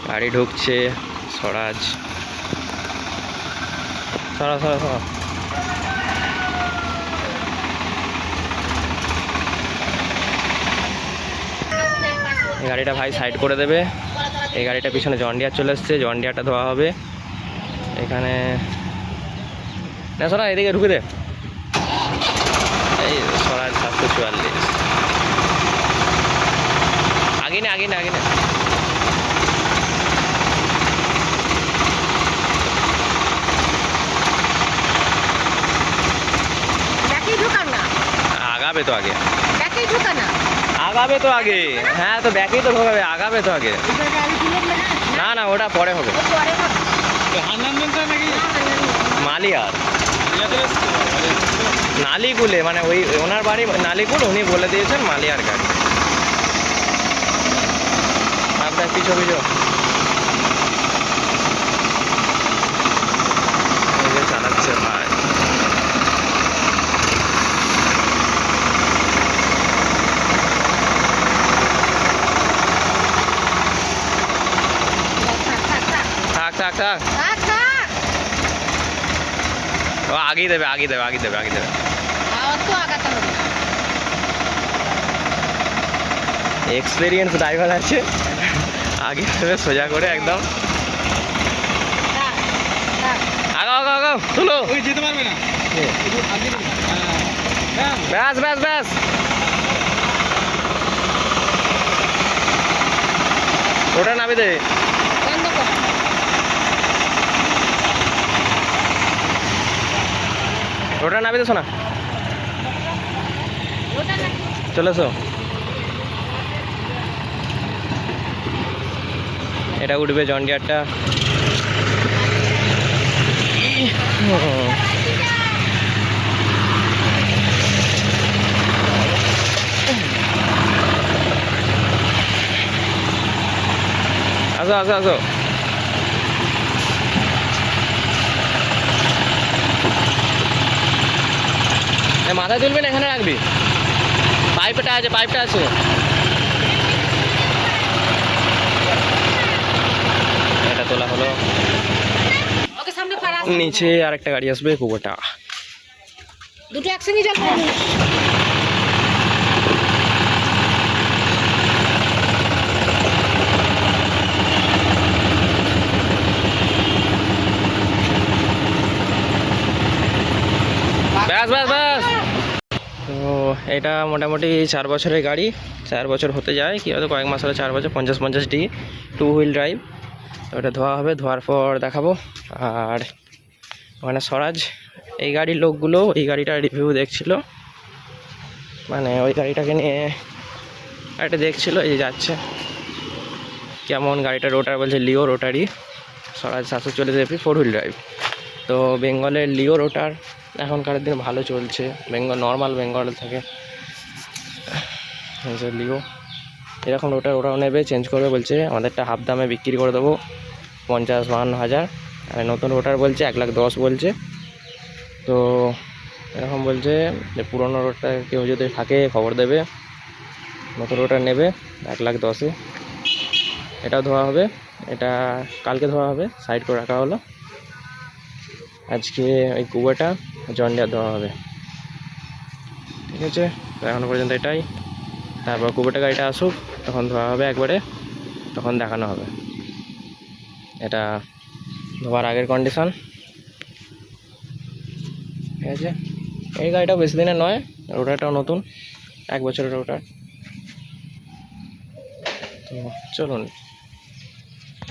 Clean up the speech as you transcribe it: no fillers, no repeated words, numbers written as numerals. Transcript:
গাড়ি ঢুকছে স্বরাজ। সরা সরা সরা। এই গাড়িটা ভাই সাইড করে দেবে। এই গাড়িটা পিছনে জন্ডিয়ার চলে এসছে, জন্ডিয়ারটা ধোয়া হবে এখানে। না সরা এদিকে ঢুকে দে। এই স্বরাজ 744 আগে না আগে না আগে না। আগাবে তো আগে, আগাবে তো আগে। হ্যাঁ তো ব্যাকেই তো ঢোকাবে, আগাবে তো আগে। না না ওটা পরে হবে। মালিয়ার নালিগুলে, মানে ওই ওনার বাড়ি নালিগুল, উনি বলে দিয়েছেন মালিয়ার গাড়ি। আপনার পিছু পিছু চালাচ্ছে ভাই। থাক থাক থাক, ও আগেই দেবে আগেই দেবে আগেই দেবে আগেই দেবে। এক্সপিরিয়েন্স ড্রাইভার আছে, আগে দেবে সোজা করে একদম। আগাও আগাও আগাও, তুলো। যেতে পারবে না, ব্যাস ব্যাস ব্যাস। ওটা নামে দে, ওটা নামে দে শোনা। চলে এসো। এটা উঠবে জন্ডিয়ারটা। আসো আসো আসো। মাথায় তুলবি না, এখানে রাখবি। পাইপটা আছে, পাইপটা আছে। এটা তোলা হলো। নিচে আরেকটা গাড়ি আসবে, কুবোটা। দুটো একসঙ্গে জল পড়বে। ব্যাস ব্যাস ব্যাস। তো এটা মোটামুটি 4 বছরের গাড়ি, 4 বছর হতে যায়, কি হয়তো কয়েক মাস হলে 4 বছর। 50-50 টু হুইল ড্রাইভ। তো ওটা ধোয়া হবে, ধোয়ার পর দেখাবো। আর ওখানে স্বরাজ, এই গাড়ির লোকগুলো এই গাড়িটার রিভিউ দেখছিল, মানে ওই গাড়িটাকে নিয়ে গাড়িটা দেখছিল। এই যাচ্ছে কেমন গাড়িটা, রোটার বলছে লিও রোটারি, স্বরাজ 740 এপি 4 হুইল ড্রাইভ। তো বেঙ্গলের লিও রোটার এখনকার দিন ভালো চলছে, বেঙ্গল নর্মাল বেঙ্গল থেকে লিও এরকম রোটার ওরাও নেবে, চেঞ্জ করবে বলছে। আমাদেরটা হাফ দামে বিক্রি করে দেবো, 50-52 হাজার। আর নতুন রোটার বলছে 1,10,000 বলছে। তো এরকম বলছে যে পুরোনো রোটার কেউ যদি থাকে খবর দেবে, নতুন রোটার নেবে 1,10,000-এ। এটাও ধোয়া হবে, এটা কালকে ধোয়া হবে, সাইড করে রাখা হলো। আজকে ওই কুবাটা জন্ডিয়ার ধোয়া হবে, ঠিক আছে। তো এখনো পর্যন্ত এটাই। তারপর কুবাটা গাড়িটা আসুক, তখন ধোয়া হবে একবারে, তখন দেখানো হবে। এটা ধোয়ার আগের কন্ডিশন, ঠিক আছে। এই গাড়িটাও বেশি দিনের নয়, রোটারটাও নতুন, 1 বছরের রোটার। তো চলুন।